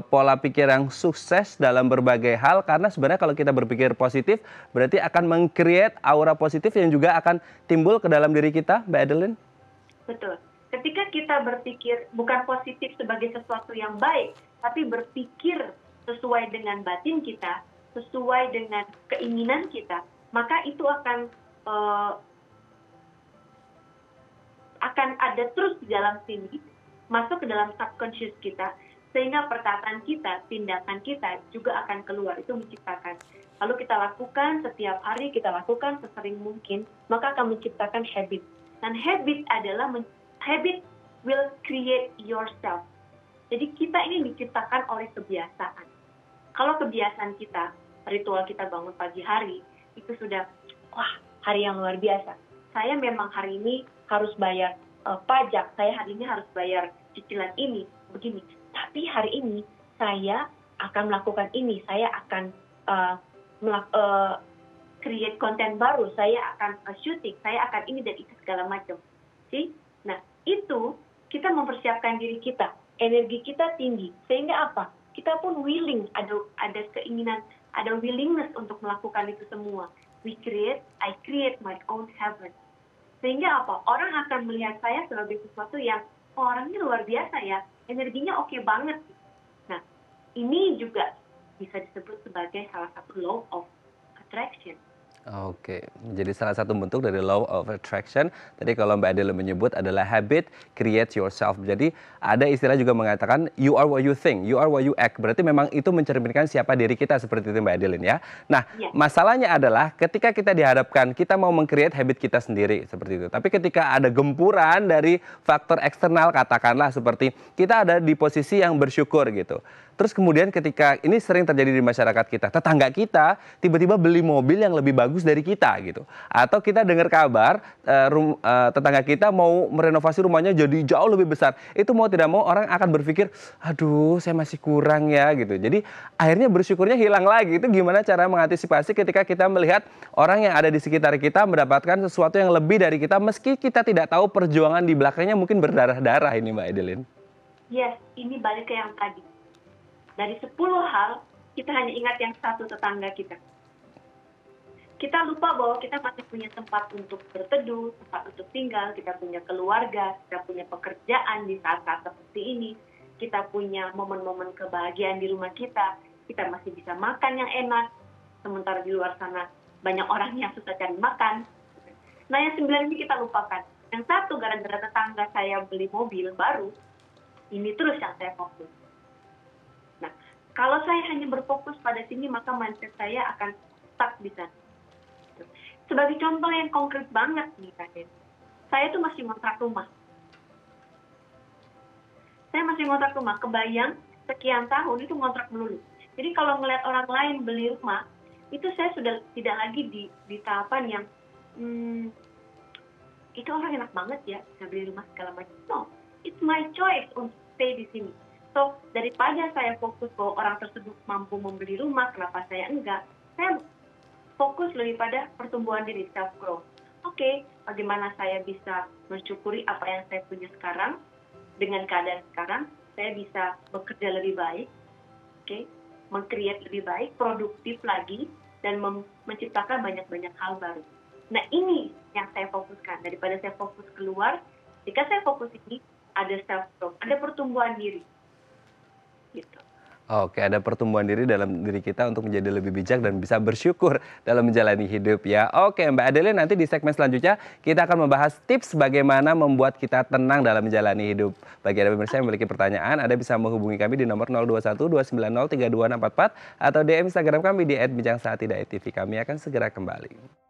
pola pikir yang sukses dalam berbagai hal, karena sebenarnya kalau kita berpikir positif berarti akan meng-create aura positif yang juga akan timbul ke dalam diri kita, Mbak Adeline? Betul. Ketika kita berpikir bukan positif sebagai sesuatu yang baik, tapi berpikir sesuai dengan batin kita, sesuai dengan keinginan kita, maka itu akan ada terus di dalam sini, masuk ke dalam subconscious kita, sehingga perkataan kita, tindakan kita juga akan keluar, itu menciptakan. Lalu kita lakukan setiap hari, kita lakukan sesering mungkin, maka akan menciptakan habit. Dan habit will create yourself. Jadi kita ini diciptakan oleh kebiasaan. Kalau kebiasaan kita, ritual kita bangun pagi hari, itu sudah, wah, hari yang luar biasa. Saya memang hari ini harus bayar pajak, saya hari ini harus bayar cicilan ini, begini. Tapi hari ini saya akan melakukan ini, saya akan create konten baru, saya akan syuting, saya akan ini dan itu segala macam. Nah, itu kita mempersiapkan diri kita, energi kita tinggi, sehingga apa? Kita pun willing, ada keinginan, ada willingness untuk melakukan itu semua. I create my own heaven. Sehingga apa? Orang akan melihat saya sebagai sesuatu yang, oh, orangnya luar biasa ya, energinya oke banget. Nah, ini juga bisa disebut sebagai salah satu law of attraction. Oke, jadi salah satu bentuk dari law of attraction. Tadi kalau Mbak Adeline menyebut adalah habit create yourself. Jadi ada istilah juga mengatakan you are what you think, you are what you act. Berarti memang itu mencerminkan siapa diri kita, seperti itu Mbak Adeline ya. Nah, masalahnya adalah ketika kita dihadapkan, kita mau meng-create habit kita sendiri seperti itu. Tapi ketika ada gempuran dari faktor eksternal, katakanlah seperti kita ada di posisi yang bersyukur gitu. Terus kemudian ketika ini sering terjadi di masyarakat kita, tetangga kita tiba-tiba beli mobil yang lebih bagus dari kita gitu. Atau kita dengar kabar tetangga kita mau merenovasi rumahnya jadi jauh lebih besar. Itu mau tidak mau orang akan berpikir, aduh saya masih kurang ya gitu. Jadi akhirnya bersyukurnya hilang lagi. Itu gimana cara mengantisipasi ketika kita melihat orang yang ada di sekitar kita mendapatkan sesuatu yang lebih dari kita meski kita tidak tahu perjuangan di belakangnya mungkin berdarah-darah ini Mbak Adeline. Yes, ini balik ke yang tadi. Dari 10 hal, kita hanya ingat yang satu tetangga kita. Kita lupa bahwa kita masih punya tempat untuk berteduh, tempat untuk tinggal, kita punya keluarga, kita punya pekerjaan di saat-saat seperti ini, kita punya momen-momen kebahagiaan di rumah kita masih bisa makan yang enak, sementara di luar sana banyak orang yang susah cari makan. Nah, yang 9 ini kita lupakan. Yang satu, gara-gara tetangga saya beli mobil baru, ini terus yang saya fokus. Kalau saya hanya berfokus pada sini, maka mindset saya akan stuck di sana. Sebagai contoh yang konkret banget nih, Kak, saya tuh masih ngontrak rumah. Kebayang sekian tahun itu ngontrak melulu. Jadi kalau ngeliat orang lain beli rumah, itu saya sudah tidak lagi di tahapan yang, itu orang enak banget ya, bisa beli rumah segala macam. No, it's my choice untuk stay di sini. So, daripada saya fokus bahwa orang tersebut mampu membeli rumah, kenapa saya enggak? Saya fokus lebih pada pertumbuhan diri, self-growth. Oke, bagaimana saya bisa mensyukuri apa yang saya punya sekarang, dengan keadaan sekarang, saya bisa bekerja lebih baik, meng-create lebih baik, produktif lagi, dan menciptakan banyak-banyak hal baru. Nah, ini yang saya fokuskan. Daripada saya fokus keluar, jika saya fokus ini, ada self-growth, ada pertumbuhan diri. Gitu. Oke, ada pertumbuhan diri dalam diri kita untuk menjadi lebih bijak dan bisa bersyukur dalam menjalani hidup ya. Oke Mbak Adeline, nanti di segmen selanjutnya kita akan membahas tips bagaimana membuat kita tenang dalam menjalani hidup. Bagi Anda pemirsa yang memiliki pertanyaan, Anda bisa menghubungi kami di nomor 0212903264 atau DM Instagram kami di @bincangsaat.tv. Kami akan segera kembali.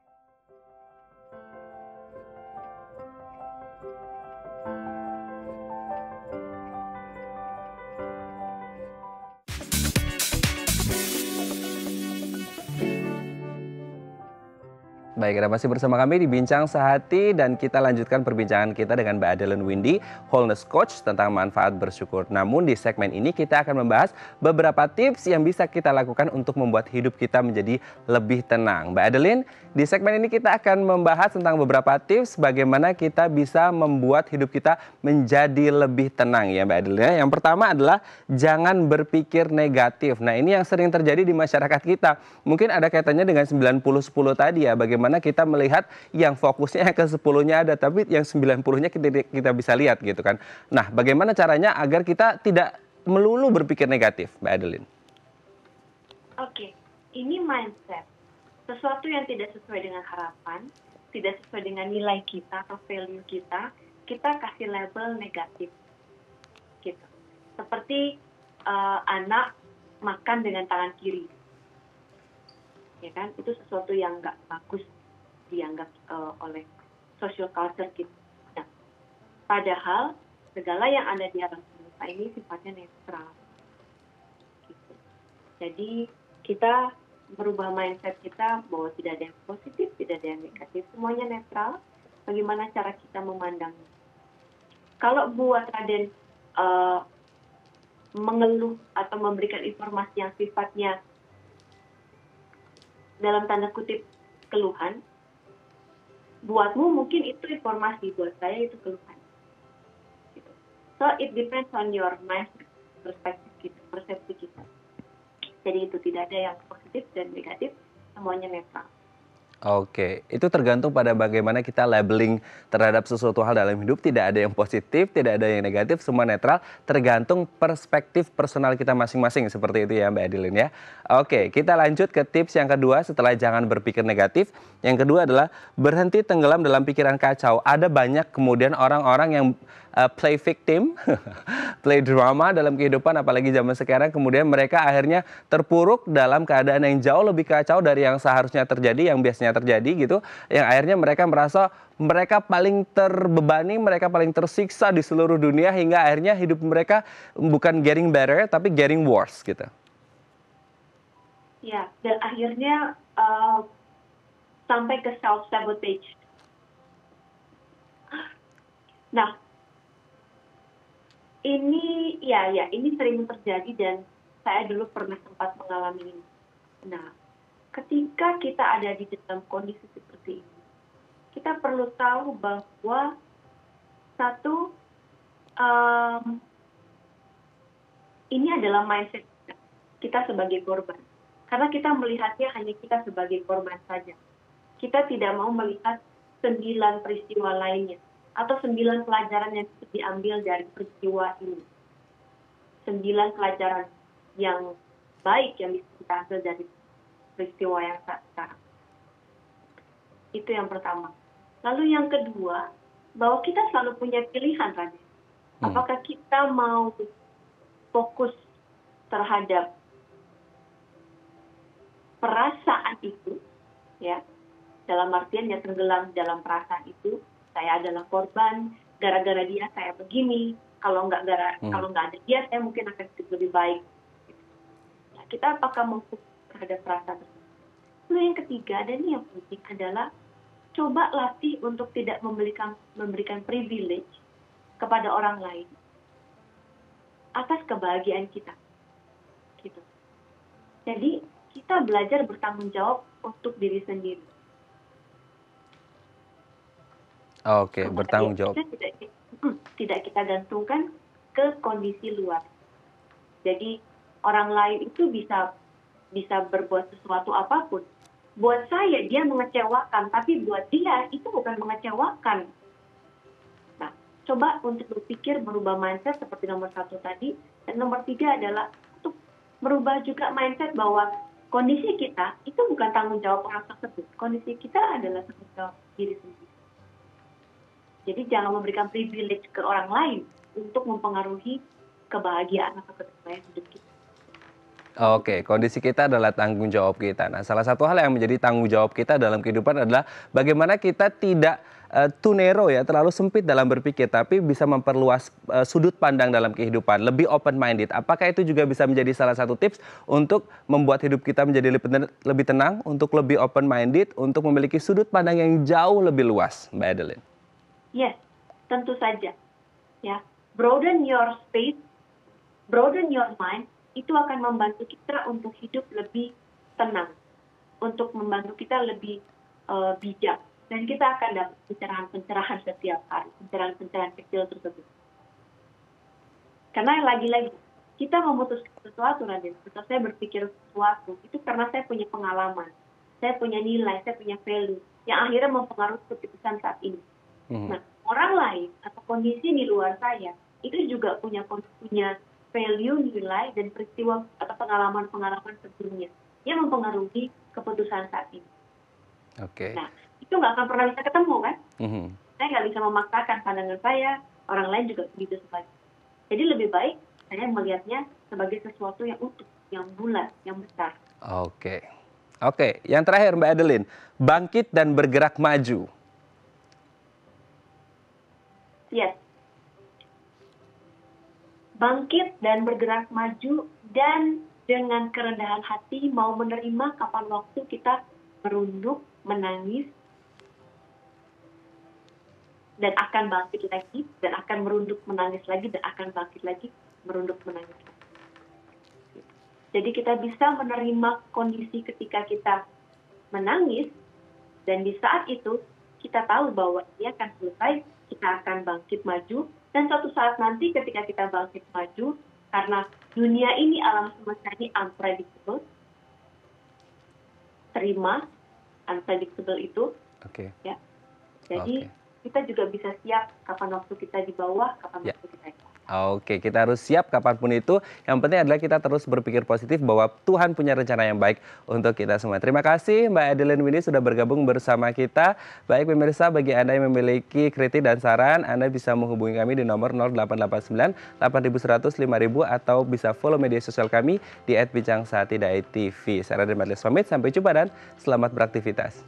Baik, Anda masih bersama kami di Bincang Sehati dan kita lanjutkan perbincangan kita dengan Mbak Adeline Windy, Wholeness Coach tentang manfaat bersyukur. Namun di segmen ini kita akan membahas beberapa tips yang bisa kita lakukan untuk membuat hidup kita menjadi lebih tenang. Mbak Adeline, di segmen ini kita akan membahas tentang beberapa tips bagaimana kita bisa membuat hidup kita menjadi lebih tenang ya Mbak Adeline. Yang pertama adalah jangan berpikir negatif. Nah, ini yang sering terjadi di masyarakat kita. Mungkin ada kaitannya dengan 90-10 tadi ya, bagaimana kita melihat yang fokusnya ke 10-nya ada, tapi yang 90-nya kita bisa lihat gitu kan. Nah, bagaimana caranya agar kita tidak melulu berpikir negatif, Mbak Adeline? Oke, ini mindset. Sesuatu yang tidak sesuai dengan harapan, tidak sesuai dengan nilai kita atau value kita kasih label negatif. Gitu. Seperti anak makan dengan tangan kiri. Ya kan, itu sesuatu yang nggak bagus dianggap oleh social culture kita. Nah, padahal segala yang ada di alam semesta ini sifatnya netral. Gitu. Jadi kita merubah mindset kita bahwa tidak ada yang positif, tidak ada yang negatif, semuanya netral. Bagaimana cara kita memandangnya? Kalau buat Raden mengeluh atau memberikan informasi yang sifatnya dalam tanda kutip keluhan, buatmu mungkin itu informasi, buat saya itu keluhan. Gitu. So it depends on your mind, perspektif kita, persepsi kita. Jadi itu tidak ada yang positif dan negatif, semuanya netral. Oke, itu tergantung pada bagaimana kita labeling terhadap sesuatu hal dalam hidup. Tidak ada yang positif, tidak ada yang negatif, semua netral. Tergantung perspektif personal kita masing-masing, seperti itu ya Mbak Adeline ya. Oke, kita lanjut ke tips yang kedua setelah jangan berpikir negatif. Yang kedua adalah berhenti tenggelam dalam pikiran kacau. Ada banyak kemudian orang-orang yang play victim, play drama dalam kehidupan, apalagi zaman sekarang. Kemudian mereka akhirnya terpuruk dalam keadaan yang jauh lebih kacau dari yang seharusnya terjadi, yang biasanya terjadi gitu. Yang akhirnya mereka merasa mereka paling terbebani, mereka paling tersiksa di seluruh dunia, hingga akhirnya hidup mereka bukan getting better, tapi getting worse gitu. Ya, dan akhirnya sampai ke self-sabotage. Nah, ini sering terjadi dan saya dulu pernah sempat mengalami ini. Nah, ketika kita ada di dalam kondisi seperti ini, kita perlu tahu bahwa satu, ini adalah mindset kita sebagai korban. Karena kita melihatnya hanya kita sebagai korban saja. Kita tidak mau melihat 9 peristiwa lainnya atau 9 pelajaran yang diambil dari peristiwa ini. 9 pelajaran yang baik yang bisa kita ambil dari peristiwa yang sekarang. Itu yang pertama. Lalu yang kedua, bahwa kita selalu punya pilihan, Raden. Apakah kita mau fokus terhadap perasaan itu, ya, dalam artian yang tenggelam dalam perasaan itu, saya adalah korban, gara-gara dia saya begini, kalau nggak ada dia saya mungkin akan hidup lebih baik. Nah, kita apakah mau fokus terhadap perasaan tersebut? Lalu yang ketiga, dan ini yang penting adalah coba latih untuk tidak memberikan privilege kepada orang lain atas kebahagiaan kita. Gitu. Jadi kita belajar bertanggung jawab untuk diri sendiri. Oke, bertanggung jawab. Tidak kita gantungkan ke kondisi luar. Jadi orang lain itu bisa berbuat sesuatu apapun. Buat saya dia mengecewakan, tapi buat dia itu bukan mengecewakan. Nah, coba untuk berpikir merubah mindset seperti nomor 1 tadi, dan nomor 3 adalah untuk merubah juga mindset bahwa kondisi kita itu bukan tanggung jawab orang tersebut. Kondisi kita adalah tanggung jawab diri sendiri. Jadi jangan memberikan privilege ke orang lain untuk mempengaruhi kebahagiaan atau ketidakbahagiaan hidup kita. Oke, kondisi kita adalah tanggung jawab kita. Nah, salah satu hal yang menjadi tanggung jawab kita dalam kehidupan adalah bagaimana kita tidak too narrow ya, terlalu sempit dalam berpikir, tapi bisa memperluas sudut pandang dalam kehidupan, lebih open minded. Apakah itu juga bisa menjadi salah satu tips untuk membuat hidup kita menjadi lebih tenang, untuk lebih open minded, untuk memiliki sudut pandang yang jauh lebih luas, Mbak Adeline? Yes, tentu saja. Ya, broaden your space, broaden your mind, itu akan membantu kita untuk hidup lebih tenang, untuk membantu kita lebih bijak, dan kita akan dapat pencerahan-pencerahan setiap hari, pencerahan-pencerahan kecil tersebut. Karena lagi-lagi kita memutuskan sesuatu, Raden, atau saya berpikir sesuatu itu karena saya punya pengalaman, saya punya nilai, saya punya value yang akhirnya mempengaruhi keputusan saat ini. Nah, orang lain atau kondisi di luar saya itu juga punya value, nilai, dan peristiwa atau pengalaman-pengalaman sebelumnya yang mempengaruhi keputusan saat ini. Oke. Nah, itu nggak akan pernah bisa ketemu, kan? Saya nggak bisa memaksakan pandangan saya, orang lain juga begitu sebaliknya. Jadi lebih baik saya melihatnya sebagai sesuatu yang utuh, yang bulat, yang besar. Oke. Oke, yang terakhir Mbak Adeline, bangkit dan bergerak maju. Yes. Bangkit dan bergerak maju, dan dengan kerendahan hati mau menerima kapan waktu kita merunduk, menangis, dan akan bangkit lagi, dan akan merunduk, menangis lagi, dan akan bangkit lagi, merunduk, menangis lagi. Jadi kita bisa menerima kondisi ketika kita menangis, dan di saat itu kita tahu bahwa dia akan selesai, kita akan bangkit maju, dan suatu saat nanti ketika kita bangkit maju, karena dunia ini, alam semesta ini unpredictable, terima unpredictable itu. Oke. Ya. Jadi kita juga bisa siap kapan waktu kita di bawah, kapan waktu kita di atas. Oke, kita harus siap kapanpun itu. Yang penting adalah kita terus berpikir positif bahwa Tuhan punya rencana yang baik untuk kita semua. Terima kasih Mbak Adeline Winnie sudah bergabung bersama kita. Baik pemirsa, bagi Anda yang memiliki kritik dan saran, Anda bisa menghubungi kami di nomor 0889 8100 5000 atau bisa follow media sosial kami di @bincangsaati.tv. Saya Raden Madles pamit, sampai jumpa dan selamat beraktivitas.